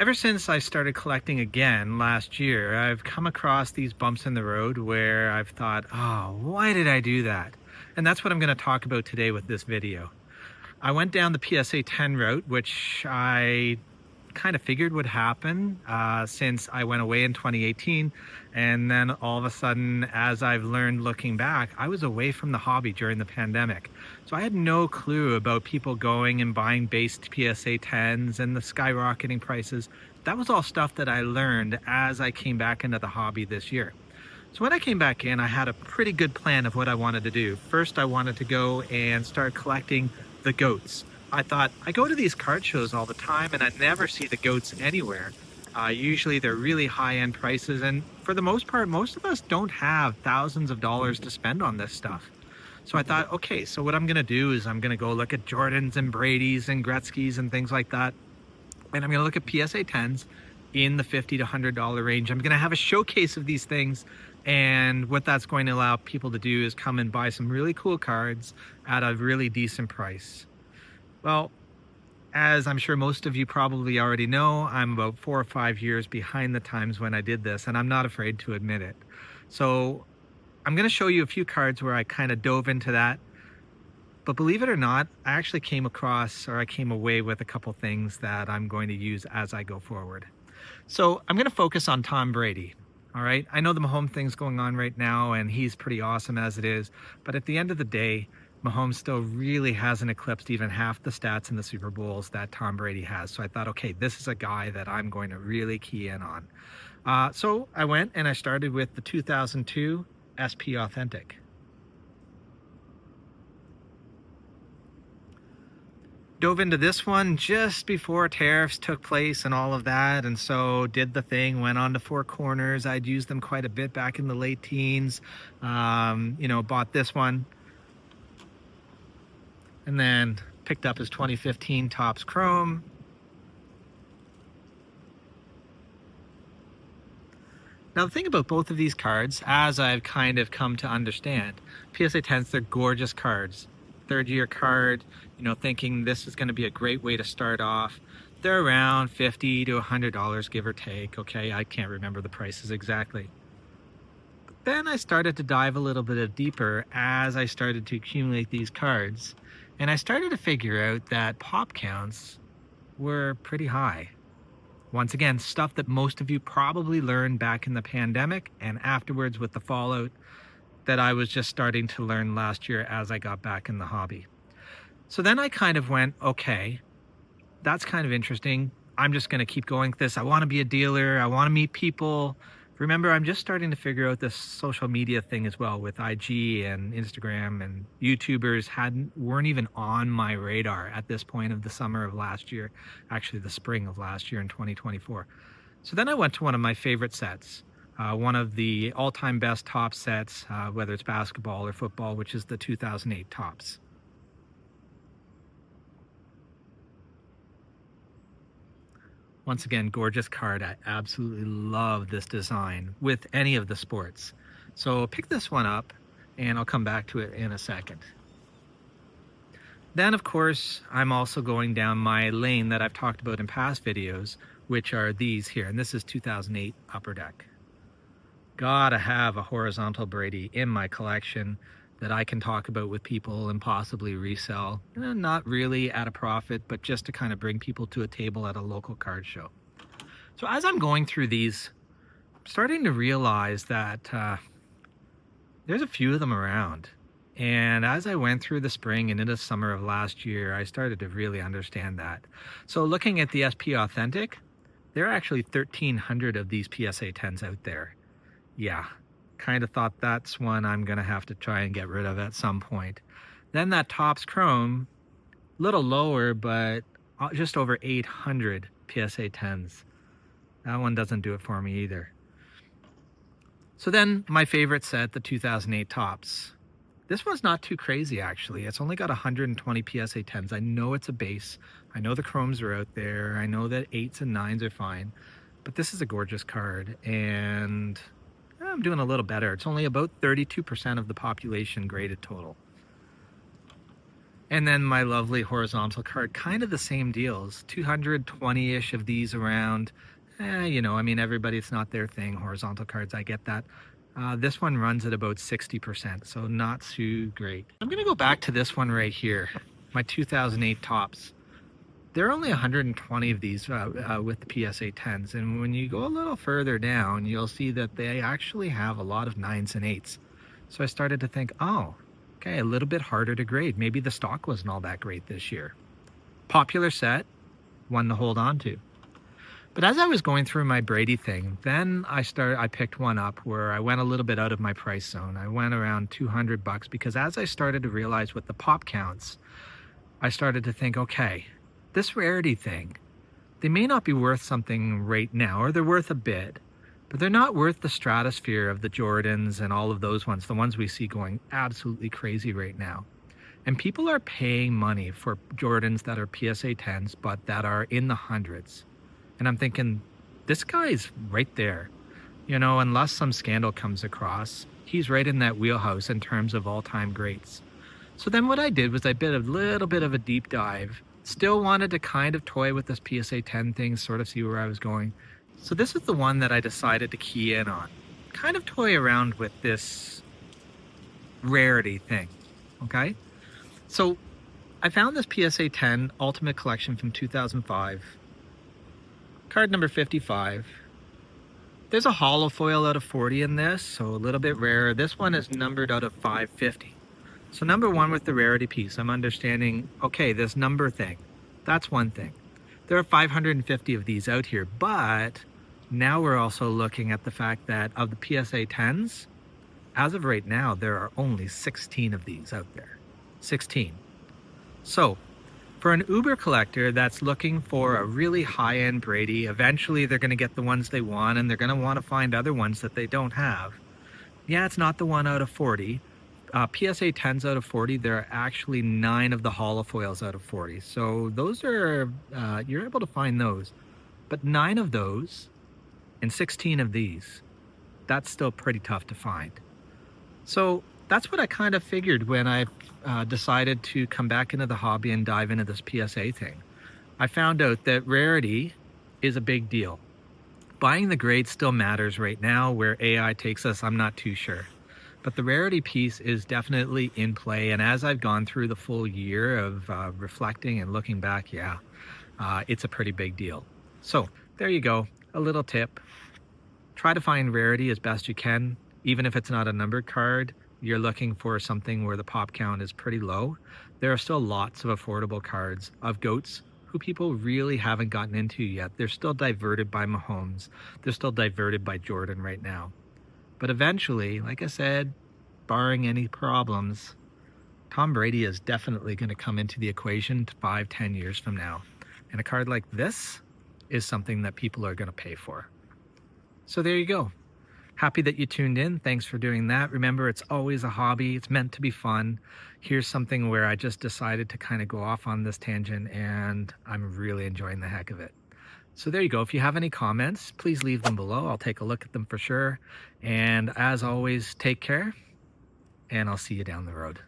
Ever since I started collecting again last year, I've come across these bumps in the road where I've thought, oh, why did I do that? And that's what I'm going to talk about today with this video. I went down the PSA 10 route, which I kind of figured would happen since I went away in 2018. And then all of a sudden, as I've learned looking back, I was away from the hobby during the pandemic. So I had no clue about people going and buying base PSA 10s and the skyrocketing prices. That was all stuff that I learned as I came back into the hobby this year. So when I came back in, I had a pretty good plan of what I wanted to do. First, I wanted to go and start collecting the goats. I thought, I go to these card shows all the time and I never see the goats anywhere. Usually they're really high-end prices, and for the most part, most of us don't have thousands of dollars to spend on this stuff. So I thought, okay, so what I'm gonna do is I'm gonna go look at Jordans and Brady's and Gretzky's and things like that. And I'm gonna look at PSA 10s in the $50 to $100 range. I'm gonna have a showcase of these things, and what that's going to allow people to do is come and buy some really cool cards at a really decent price. Well, as I'm sure most of you probably already know, I'm about 4 or 5 years behind the times when I did this, and I'm not afraid to admit it. So I'm going to show you a few cards where I kind of dove into that. But believe it or not, I actually came across, or I came away with a couple things that I'm going to use as I go forward. So I'm going to focus on Tom Brady. All right, I know the Mahomes thing's going on right now, and he's pretty awesome as it is. But at the end of the day, Mahomes still really hasn't eclipsed even half the stats in the Super Bowls that Tom Brady has. So I thought, okay, this is a guy that I'm going to really key in on. So I went and I started with the 2002 SP Authentic. Dove into this one just before tariffs took place and all of that, and so did the thing, went on to Four Corners. I'd used them quite a bit back in the late teens. Bought this one, and then picked up his 2015 Topps Chrome. Now the thing about both of these cards, as I've kind of come to understand, PSA 10s, they're gorgeous cards. Third year card, thinking this is going to be a great way to start off. They're around $50 to $100, give or take. Okay, I can't remember the prices exactly. But then I started to dive a little bit deeper as I started to accumulate these cards. And I started to figure out that pop counts were pretty high. Once again, stuff that most of you probably learned back in the pandemic and afterwards with the fallout that I was just starting to learn last year as I got back in the hobby. So then I kind of went, okay, that's kind of interesting. I'm just going to keep going with this. I want to be a dealer. I want to meet people. Remember, I'm just starting to figure out this social media thing as well with IG and Instagram, and YouTubers weren't even on my radar at this point of the summer of last year, actually the spring of last year in 2024. So then I went to one of my favorite sets, one of the all-time best top sets, whether it's basketball or football, which is the 2008 Topps. Once again, gorgeous card. I absolutely love this design with any of the sports. So pick this one up and I'll come back to it in a second. Then of course, I'm also going down my lane that I've talked about in past videos, which are these here. And this is 2008 Upper Deck. Gotta have a horizontal Brady in my collection that I can talk about with people and possibly resell. Not really at a profit, but just to kind of bring people to a table at a local card show. So as I'm going through these, I'm starting to realize that there's a few of them around. And as I went through the spring and into the summer of last year, I started to really understand that. So looking at the SP Authentic, there are actually 1,300 of these PSA 10s out there. Yeah. Kind of thought that's one I'm going to have to try and get rid of at some point. Then that Topps Chrome, little lower, but just over 800 PSA 10s. That one doesn't do it for me either. So then my favorite set, the 2008 Topps. This one's not too crazy actually. It's only got 120 PSA 10s. I know it's a base. I know the Chromes are out there. I know that 8s and 9s are fine. But this is a gorgeous card, and I'm doing a little better. It's only about 32% of the population graded total. And then my lovely horizontal card, kind of the same deals, 220-ish of these around. I mean, everybody, it's not their thing, horizontal cards, I get that. This one runs at about 60%, so not too great. I'm gonna go back to this one right here, my 2008 tops. There are only 120 of these with the PSA 10s, and when you go a little further down, you'll see that they actually have a lot of 9s and 8s. So I started to think, oh, okay, a little bit harder to grade. Maybe the stock wasn't all that great this year. Popular set, one to hold on to. But as I was going through my Brady thing, then I picked one up where I went a little bit out of my price zone. I went around 200 bucks because as I started to realize with the pop counts, I started to think, okay, this rarity thing, they may not be worth something right now, or they're worth a bit, but they're not worth the stratosphere of the Jordans and all of those ones, the ones we see going absolutely crazy right now. And people are paying money for Jordans that are PSA 10s, but that are in the hundreds. And I'm thinking, this guy's right there. Unless some scandal comes across, he's right in that wheelhouse in terms of all-time greats. So then what I did was I did a little bit of a deep dive. Still wanted to kind of toy with this PSA 10 thing, sort of see where I was going. So this is the one that I decided to key in on. Kind of toy around with this rarity thing, okay? So I found this PSA 10 Ultimate Collection from 2005. Card number 55. There's a hollow foil out of 40 in this, so a little bit rarer. This one is numbered out of 550. So number one with the rarity piece, I'm understanding, okay, this number thing, that's one thing. There are 550 of these out here, but now we're also looking at the fact that of the PSA 10s, as of right now, there are only 16 of these out there. 16. So for an Uber collector that's looking for a really high-end Brady, eventually they're going to get the ones they want, and they're going to want to find other ones that they don't have. Yeah, it's not the one out of 40. PSA 10s out of 40, there are actually 9 of the holofoils out of 40. So those are, you're able to find those. But 9 of those and 16 of these, that's still pretty tough to find. So that's what I kind of figured when I decided to come back into the hobby and dive into this PSA thing. I found out that rarity is a big deal. Buying the grade still matters right now. Where AI takes us, I'm not too sure. But the rarity piece is definitely in play. And as I've gone through the full year of reflecting and looking back, yeah, it's a pretty big deal. So there you go, a little tip. Try to find rarity as best you can. Even if it's not a numbered card, you're looking for something where the pop count is pretty low. There are still lots of affordable cards of GOATs who people really haven't gotten into yet. They're still diverted by Mahomes. They're still diverted by Jordan right now. But eventually, like I said, barring any problems, Tom Brady is definitely going to come into the equation 5-10 years from now. And a card like this is something that people are going to pay for. So there you go. Happy that you tuned in. Thanks for doing that. Remember, it's always a hobby. It's meant to be fun. Here's something where I just decided to kind of go off on this tangent, and I'm really enjoying the heck of it. So there you go. If you have any comments, please leave them below. I'll take a look at them for sure. And as always, take care, and I'll see you down the road.